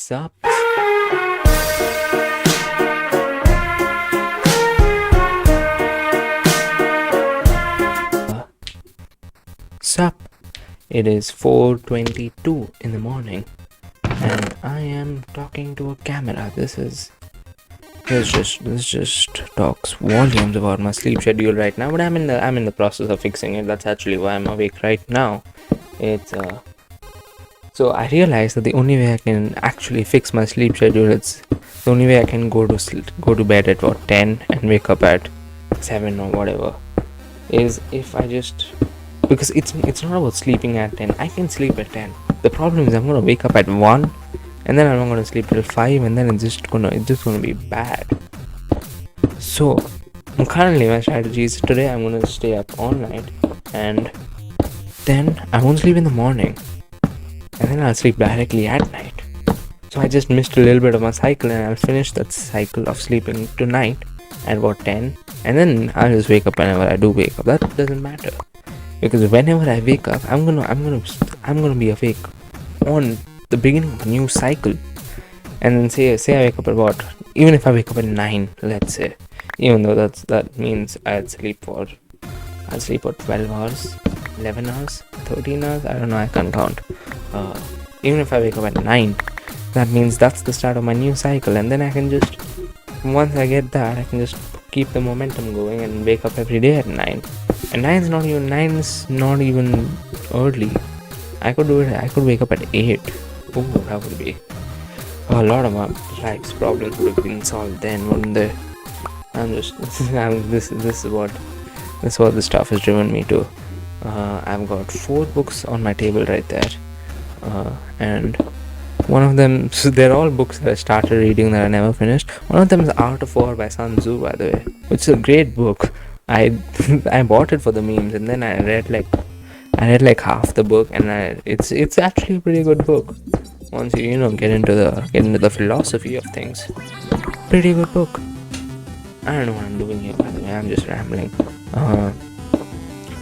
Sup? Sup? It is 4:22 in the morning, and I am talking to a camera. This just talks volumes about my sleep schedule right now. But I'm in the process of fixing it. That's actually why I'm awake right now. So I realized that the only way I can actually fix my sleep schedule, it's the only way I can go to bed at 10 and wake up at 7 or whatever, is if I just, because it's not about sleeping at 10. I can sleep at 10. The problem is I'm gonna wake up at 1, and then I'm not gonna sleep till 5, and then it's just gonna be bad. So currently my strategy is today I'm gonna stay up all night, and then I won't sleep in the morning, and then I'll sleep directly at night. So I just missed a little bit of my cycle, and I'll finish that cycle of sleeping tonight at about 10, and then I'll just wake up whenever I do wake up. That doesn't matter, because whenever I wake up, I'm gonna be awake on the beginning of a new cycle. And then say I wake up at what, even if I wake up at 9, let's say, even though that means I'll sleep for 12 hours, 11 hours, 13 hours, I don't know, I can't count. Even if I wake up at 9, that means that's the start of my new cycle, and then I can just, once I get that, I can just keep the momentum going and wake up every day at 9. And 9 is not even early. I could do it. I could wake up at 8. Oh, that would be a lot of my life's problems would have been solved then, wouldn't they? This is what the stuff has driven me to. I've got 4 books on my table right there, and one of them, so they're all books that I started reading that I never finished. One of them is Art of War by Sun Tzu, by the way, which is a great book. I bought it for the memes, and then I read like half the book, and it's actually a pretty good book once you get into the philosophy of things. Pretty good book. I don't know what I'm doing here, by the way. I'm just rambling.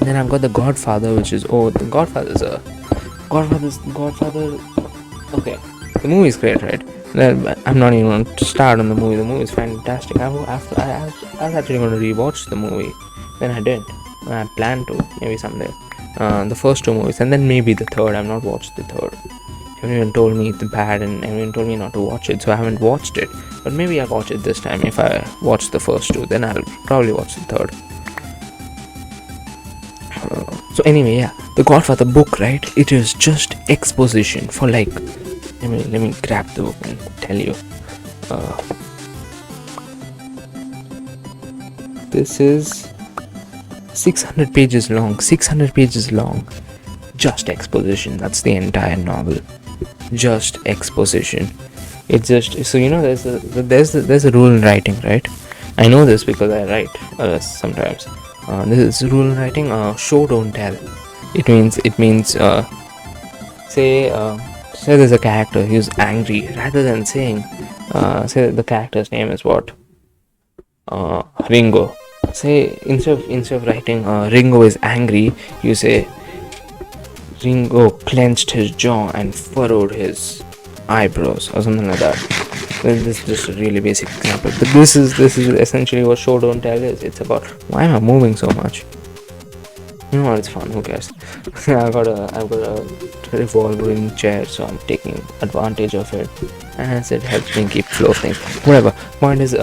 Then I've got The Godfather, which is The Godfather. Okay, the movie is great, right? I'm not even going to start on the movie. The movie is fantastic. I was actually going to rewatch the movie. Then I didn't. I plan to, maybe someday. The first 2 movies, and then maybe the third. I've not watched the third. Everyone told me it's bad, and everyone told me not to watch it, so I haven't watched it. But maybe I'll watch it this time. If I watch the first 2, then I'll probably watch the third. So anyway, yeah, The Godfather book, right? It is just exposition for like, let me grab the book and tell you. This is 600 pages long. 600 pages long. Just exposition. That's the entire novel. Just exposition. It's just, so there's a rule in writing, right? I know this because I write sometimes. This is rule in writing. Show don't tell. It means say there's a character who's angry, rather than saying say the character's name is what, Ringo. Say instead of writing Ringo is angry, you say Ringo clenched his jaw and furrowed his eyebrows, or something like that. This is just a really basic example, but this is essentially what show don't tell is. It's about, why am I moving so much? You know what, it's fun, who cares? I've got a revolving chair, so I'm taking advantage of it, and it helps me keep flow of things. Whatever. Point is,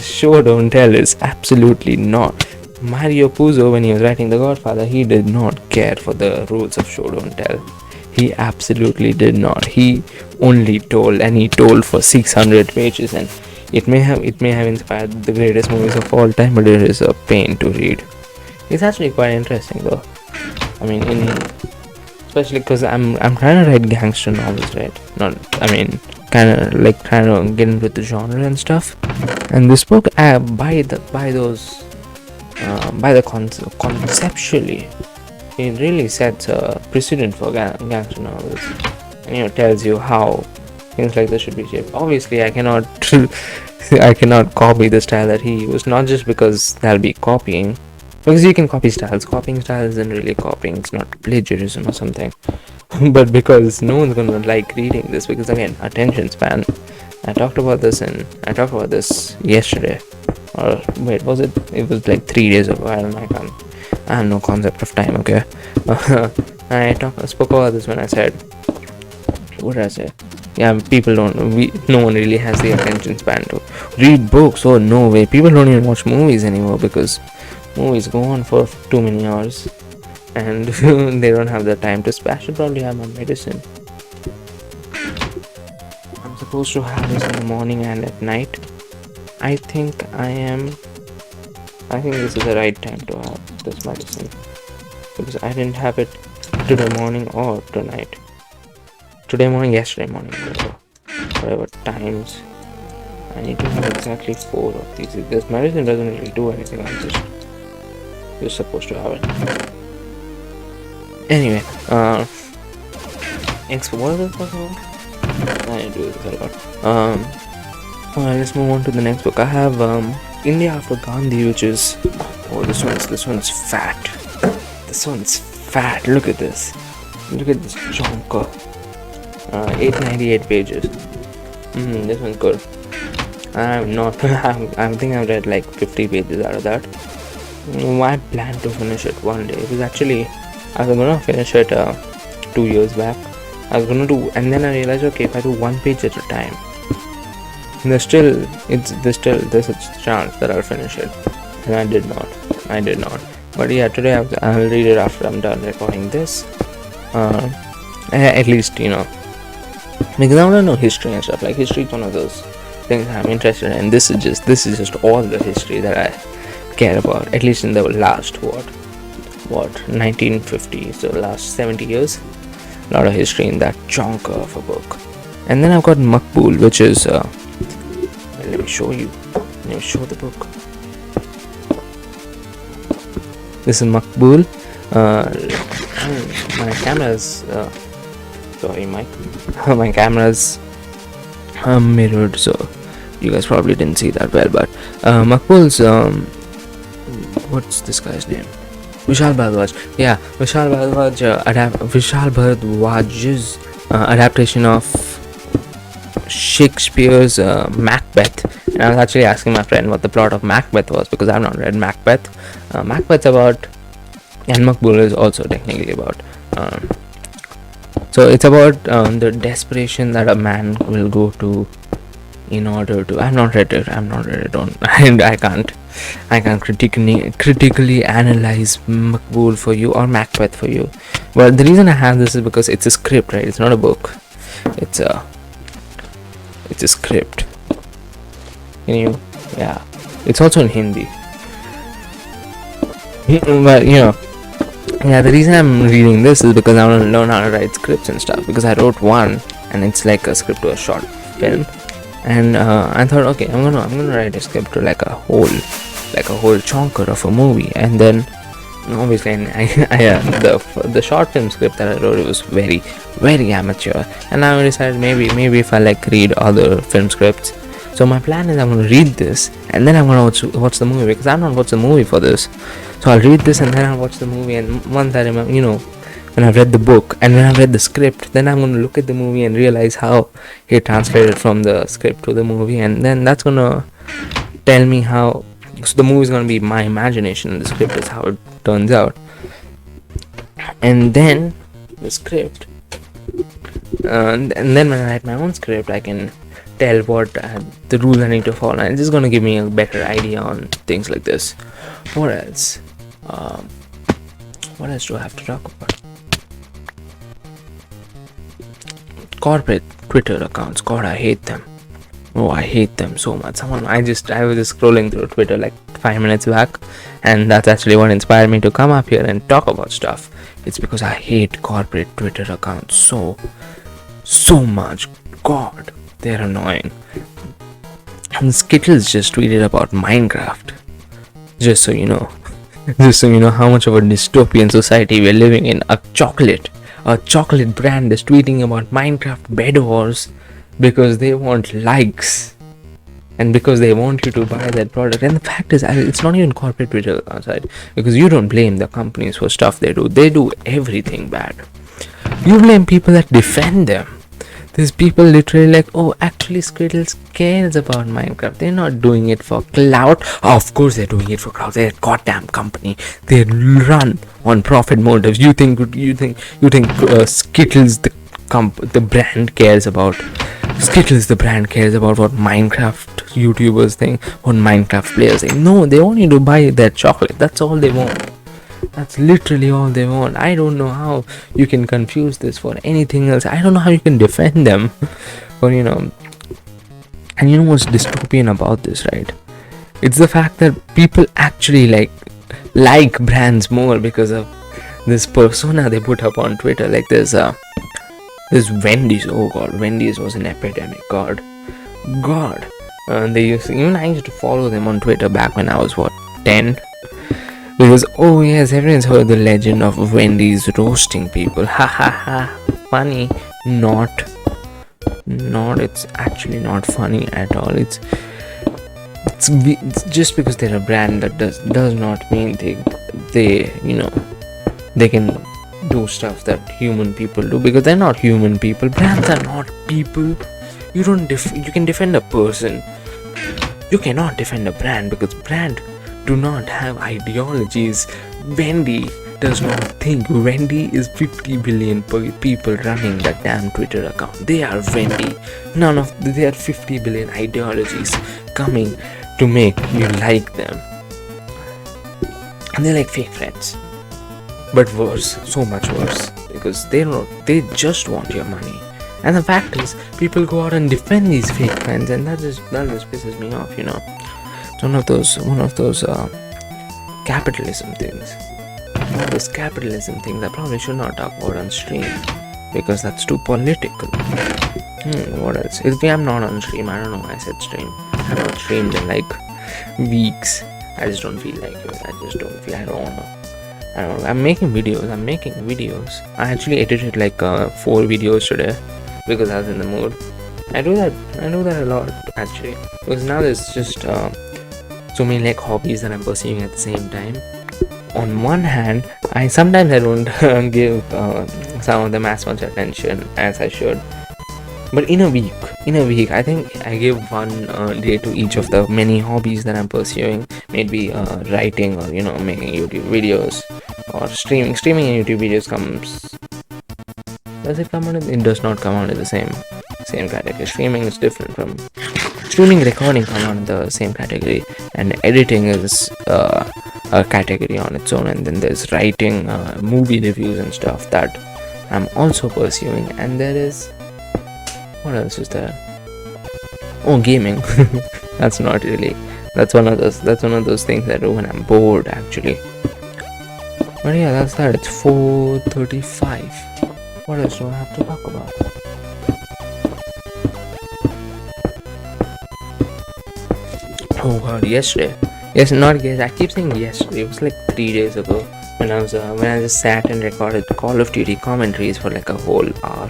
show don't tell is absolutely not. Mario Puzo, when he was writing The Godfather, he did not care for the rules of show don't tell. He absolutely did not. He only told, and he told for 600 pages, and it may have inspired the greatest movies of all time, but it is a pain to read. It's actually quite interesting though. I mean, especially because I'm trying to write gangster novels, right? Trying to get into the genre and stuff. And this book, conceptually, it really sets a precedent for gangster novels, and tells you how things like this should be shaped. Obviously, I cannot copy the style that he used, not just because that'll be copying, because you can copy styles. Copying style isn't really copying. It's not plagiarism or something. but because no one's gonna like reading this, because again, attention span. I talked about this yesterday, or wait, was it? It was like 3 days ago. I don't know. I have no concept of time. Okay, I spoke about this when I said, what did I say? Yeah, no one really has the attention span to read books. Oh no way! People don't even watch movies anymore because movies go on for too many hours, and they don't have the time to spare. I should probably have my medicine. I'm supposed to have this in the morning and at night. I think this is the right time to have this medicine, because I didn't have it today morning or tonight. Yesterday morning, whatever times. I need to have exactly 4 of these. This medicine doesn't really do anything. You're supposed to have it. Anyway, what was I talking about? I need to do this a lot. Let's move on to the next book. I have India After Gandhi, which is this one's fat. This one's fat. Look at this. Look at this chonker. 898 pages. This one's good. I think I've read like 50 pages out of that. I plan to finish it one day. It was actually, I was gonna finish it 2 years back. I was gonna do, and then I realized, okay, if I do 1 page at a time, there's a chance that I'll finish it. And I did not. But yeah, today I'll read it after I'm done recording this. At least, because I want to know history and stuff. Like, history is one of those things I'm interested in. This is just all the history that I care about. At least in the last 1950s, so last 70 years. A lot of history in that chunk of a book. And then I've got Makbul, which is let me show you. Let me show the book. This is Makbul. My camera's sorry, Mike. My camera's mirrored, so you guys probably didn't see that well. But Makbul's what's this guy's name? Vishal Bhardwaj. Yeah, Vishal Bhardwaj's adaptation of Shakespeare's Macbeth. And I was actually asking my friend what the plot of Macbeth was, because I've not read Macbeth. Macbeth's about, and Makbul is also technically about. So it's about the desperation that a man will go to in order to. I've not read it. I can't critically analyze Makbul for you or Macbeth for you. But the reason I have this is because it's a script, right? It's not a book. It's a script. Yeah. It's also in Hindi. But yeah, the reason I'm reading this is because I want to learn how to write scripts and stuff, because I wrote one and it's like a script to a short film, and I thought, okay, I'm gonna write a script to like a whole chonker of a movie. And then obviously the short film script that I wrote, it was very, very amateur, and now I decided maybe if I like read other film scripts. So my plan is I'm going to read this and then I'm going to watch the movie, because I've not watched the movie for this. So I'll read this and then I'll watch the movie, and once I remember, when I've read the book and when I've read the script, then I'm going to look at the movie and realize how he translated from the script to the movie, and then that's going to tell me how. So the movie is going to be my imagination and the script is how it turns out. And then the script, and then when I write my own script, I can tell what the rules I need to follow, and it's just going to give me a better idea on things like this. What else? What else do I have to talk about? Corporate Twitter accounts. God, I hate them. Oh, I hate them so much. I was just scrolling through Twitter like 5 minutes back, and that's actually what inspired me to come up here and talk about stuff. It's because I hate corporate Twitter accounts so much. God, they're annoying. And Skittles just tweeted about Minecraft. Just so you know how much of a dystopian society we're living in. A chocolate brand is tweeting about Minecraft Bed Wars because they want likes and because they want you to buy that product. And the fact is, it's not even corporate Twitter outside, because you don't blame the companies for stuff they do. They do everything bad. You blame people that defend them. There's people literally like, oh, actually, Skittles cares about Minecraft. They're not doing it for clout. Of course, they're doing it for clout. They're a goddamn company. They run on profit motives. You think Skittles, the brand cares about? Skittles, the brand cares about what Minecraft YouTubers think, what Minecraft players think. No, they want you to buy their chocolate. That's all they want. That's literally all they want. I don't know how you can confuse this for anything else. I don't know how you can defend them. Or, and you know what's dystopian about this, right? It's the fact that people actually like brands more because of this persona they put up on Twitter. Like there's Wendy's. Oh god, Wendy's was an epidemic. God. They even I used to follow them on Twitter back when I was 10. Because, oh yes, everyone's heard the legend of Wendy's roasting people. Ha ha ha. Funny. Not. It's actually not funny at all. It's just because they're a brand that does not mean they can do stuff that human people do, because they're not human people. Brands are not people. You can defend a person. You cannot defend a brand, because brand do not have ideologies. Wendy does not think. Wendy is 50 billion people running that damn Twitter account. They are Wendy. They are 50 billion ideologies coming to make you like them. And they're like fake friends. But worse, so much worse, because they just want your money. And the fact is, people go out and defend these fake friends, and that just pisses me off, It's one of those capitalism things. This capitalism thing that probably should not talk about on stream, because that's too political. What else? I'm not on stream. I don't know why I said stream. I haven't streamed in weeks. I just don't feel like it. I don't know. I'm making videos. I actually edited 4 videos today because I was in the mood. I do that a lot, actually, because now there's just so many hobbies that I'm pursuing at the same time. On one hand, I sometimes don't give some of them as much attention as I should. But in a week, I think I give one day to each of the many hobbies that I'm pursuing. Maybe writing, or making YouTube videos, or streaming. Streaming and YouTube videos does it come under? It does not come under the same category. Streaming is different from streaming. Recording come under the same category, and editing is a category on its own. And then there's writing, movie reviews and stuff that I'm also pursuing. And there is, what else is there? Oh, gaming. That's one of those things I do when I'm bored, actually. But yeah, that's that. It's 4:35. What else do I have to talk about? Oh god, yesterday. Yes, not yesterday. I keep saying yesterday. It was 3 days ago when I just sat and recorded Call of Duty commentaries for a whole hour.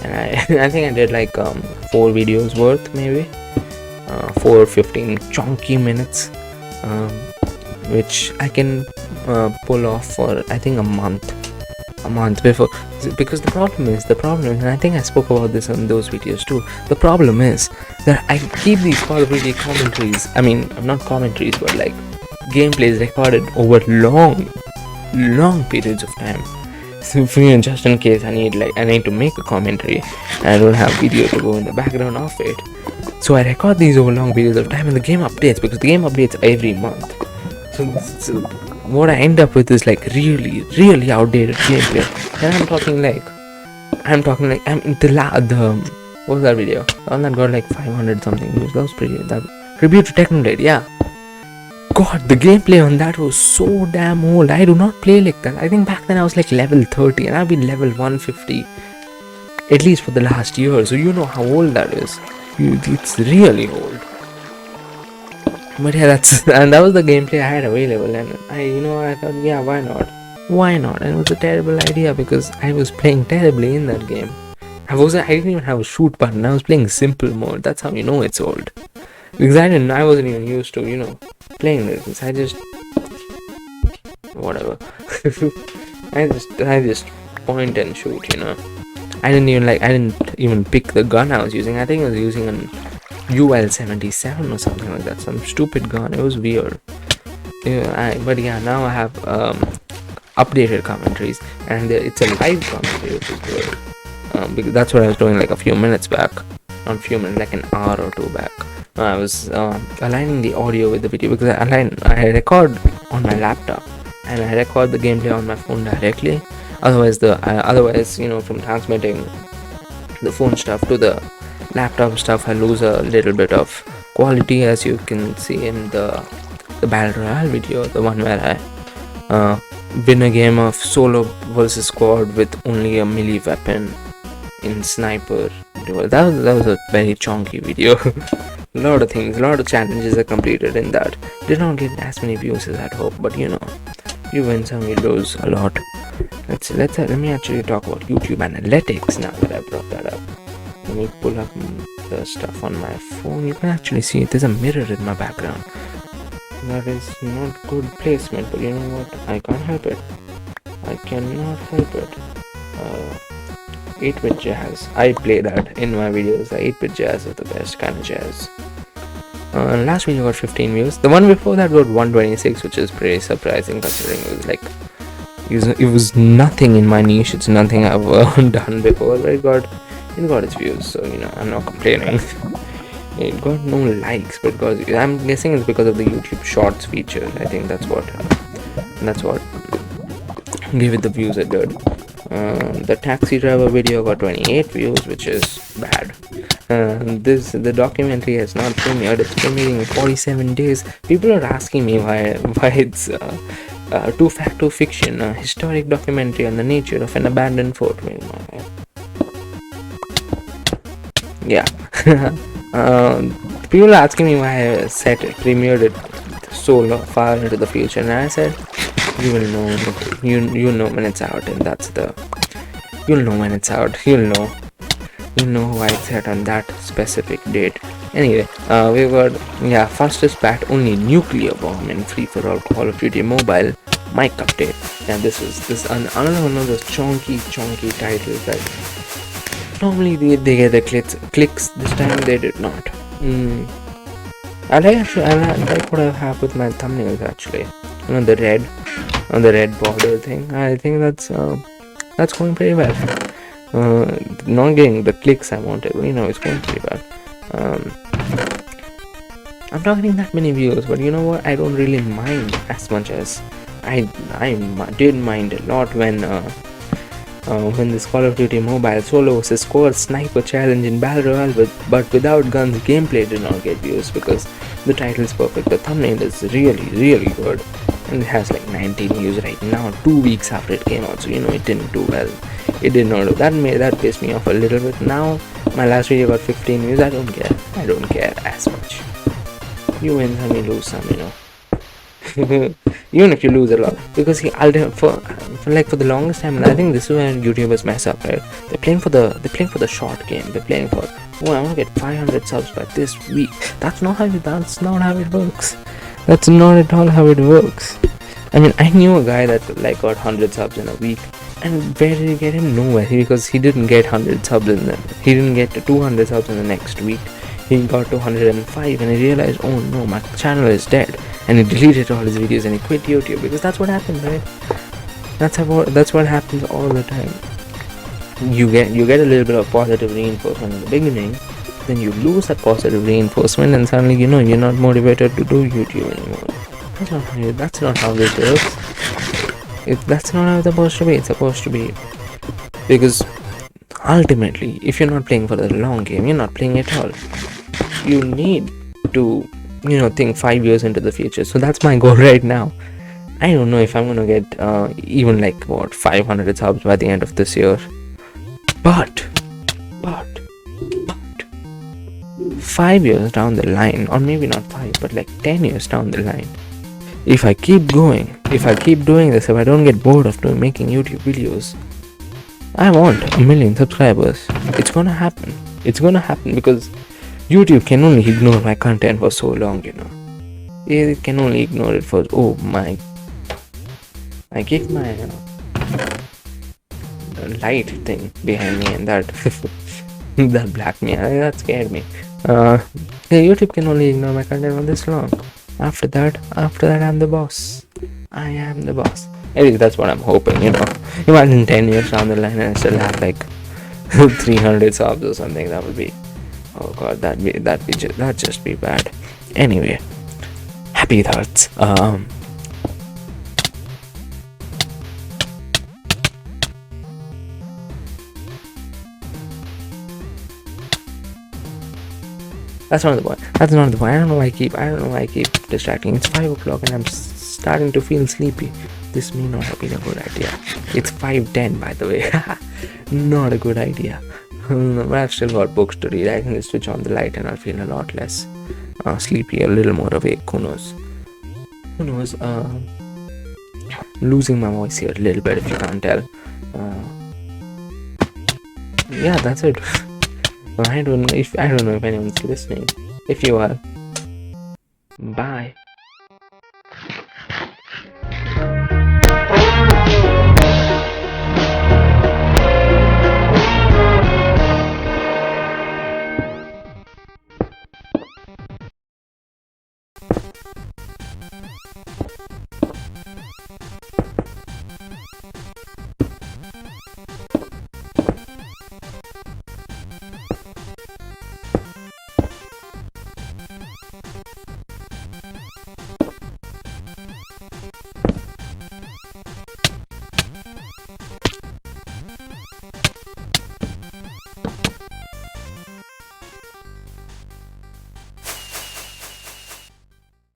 And I think I did 4 videos worth, maybe 4 or 15 chunky minutes, which I can pull off for I think a month before. Because the problem is, and I think I spoke about this on those videos too, the problem is that I keep these Call of Duty commentaries, not commentaries, but gameplays recorded over long periods of time. So just in case I need to make a commentary and I don't have video to go in the background of it, so I record these over long periods of time, and the game updates, because the game updates every month. So what I end up with is really outdated gameplay. And I'm talking what was that video? The one that got 500 something views. That was pretty. That Tribute to Technoblade, yeah. God, the gameplay on that was so damn old. I do not play like that. I think back then I was level 30, and I've been level 150 at least for the last year. So you know how old that is. It's really old. But yeah, that was the gameplay I had available, and I thought, yeah, why not? And it was a terrible idea, because I was playing terribly in that game. I didn't even have a shoot button. I was playing simple mode. That's how you know it's old. Because I wasn't even used to, playing this. I just, whatever. I just point and shoot, you know. I didn't even pick the gun I was using. I think I was using an UL-77 or something like that, some stupid gun. It was weird. But yeah, now I have updated commentaries, and it's a live commentary, which is good. Because that's what I was doing like a few minutes back, not a few minutes, like an hour or two back. I was aligning the audio with the video, because I record on my laptop and I record the gameplay on my phone directly. Otherwise, you know, from transmitting the phone stuff to the laptop stuff, I lose a little bit of quality, as you can see in the Battle Royale video, the one where I win a game of solo versus squad with only a melee weapon in sniper. That was a very chunky video. A lot of challenges are completed in that. Did not get as many views as I'd hoped, but you know, you win some, you lose a lot. Let me actually talk about YouTube analytics now that I brought that up. Let me pull up the stuff on my phone. You can actually see it. There's a mirror in my background. That is not good placement, but you know what? I can't help it. I cannot help it. 8-bit jazz. I play that in my videos. The 8-bit jazz is the best kind of jazz. Last video got 15 views. The one before that got 126, which is pretty surprising considering it was like it was nothing in my niche. It's nothing I've done before, but it got its views. So you know, I'm not complaining. It got no likes, but I'm guessing it's because of the YouTube Shorts feature. I think that's what gave it the views it did. The taxi driver video got 28 views, which is bad. The documentary has not premiered. It's premiering in 47 days. People are asking me why it's two facto fiction, a historic documentary on the nature of an abandoned fort. Yeah. People are asking me why I said it premiered it so far into the future, and I said, you will know. You know when it's out, and you'll know when it's out. You'll know why it's set on that specific date. Anyway, we got fastest bat only nuclear bomb in free for all Call of Duty Mobile mic update. And this another one of those chunky titles that normally they get the clicks. This time they did not. I like what I have with my thumbnails actually. You know, the red border thing. I think that's going pretty well. Not getting the clicks I wanted, but you know, it's going pretty well. I'm not getting that many views, but you know what? I don't really mind as much as I did mind a lot when this Call of Duty Mobile Solo vs Squad Sniper Challenge in Battle Royale, but without guns gameplay did not get views because the title is perfect. The thumbnail is really good, and it has like 19 views right now, 2 weeks after it came out. So you know, it didn't do well. It did not do that pissed me off a little bit. Now my last video got 15 views. I don't care as much. You win some, you lose some, you know. Even if you lose a lot, because for the longest time, and I think this is where YouTubers mess up, right? They're playing for the short game. They're playing for, oh, I want to get 500 subs by this week. That's not how it works. That's not at all how it works. I mean, I knew a guy that like got 100 subs in a week, and where did he get him? Nowhere, because he didn't get 100 subs in them. He didn't get to 200 subs in the next week. He got to 105 and he realized, oh no, my channel is dead, and he deleted all his videos and he quit YouTube, because that's what happens, right? That's what happens all the time. You get a little bit of positive reinforcement in the beginning, then you lose that positive reinforcement, and suddenly you know you're not motivated to do YouTube anymore. That's not how this works. That's not how it's supposed to be. It's supposed to be, because ultimately, if you're not playing for the long game, you're not playing at all. You need to, you know, think 5 years into the future. So that's my goal right now. I don't know if I'm gonna get even like 500 subs by the end of this year. But 5 years down the line, or maybe not 5, but like 10 years down the line, if I keep doing this, if I don't get bored of making YouTube videos, I want 1 million subscribers. It's gonna happen. Because YouTube can only ignore my content for so long, you know. It can only ignore it for, oh my, I kicked my light thing behind me, and that that blacked me. That scared me. Uh, yeah, YouTube can only ignore my content for this long. After that, I'm the boss. I am the boss. At least that's what I'm hoping. Imagine 10 years down the line and I still have like 300 subs or something. That would be, oh god, that'd just be bad. Anyway, happy thoughts. That's not the point. That's not the point. I don't know why I keep distracting. It's 5 o'clock and I'm starting to feel sleepy. This may not have been a good idea. It's 5:10, by the way. Not a good idea. But I've still got books to read. I can just switch on the light and I'll feel a lot less sleepy, a little more awake. Who knows? Who knows? Losing my voice here a little bit, if you can't tell. Yeah, that's it. I don't know if anyone's listening. If you are, bye.